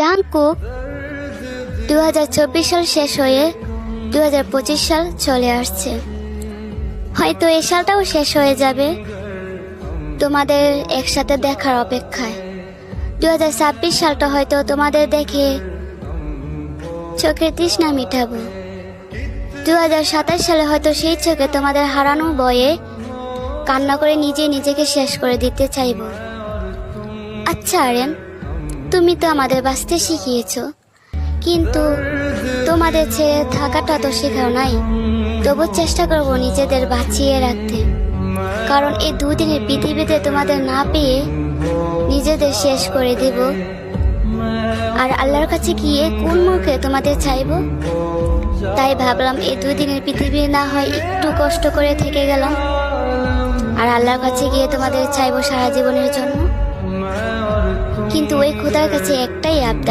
Jungkook 2024 সাল শেষ হয়ে 2025 সাল চলে আসছে। হয়তো এই সালটাও শেষ হয়ে যাবে তোমাদের একসাথে দেখার অপেক্ষায়। 2026 সালটা হয়তো তোমাদের দেখে চোখের তৃষ্ণা মিটাবো। 2027 সালে হয়তো সেই চোখে তোমাদের হারানো বয়ে কান্না করে নিজেকে শেষ করে দিতে চাইবো। আচ্ছা আরেন, তুমি তো আমাদের বাঁচতে শিখিয়েছো, কিন্তু তোমাদের ছেড়ে থাকাটা তো শেখাও নাই। তবু চেষ্টা করবো নিজেদের বাঁচিয়ে রাখতে, কারণ এই দুদিনের পৃথিবীতে তোমাদের না পেয়ে নিজেদের শেষ করে দেব। আর আল্লাহর কাছে গিয়ে কোন মুখে তোমাদের চাইবো? তাই ভাবলাম এই দুদিনের পৃথিবী না হয় একটু কষ্ট করে থেকে গেলাম, আর আল্লাহর কাছে গিয়ে তোমাদের চাইবো সারা জীবনের জন্য। কিন্তু ওই খোদার কাছে একটাই আবদার,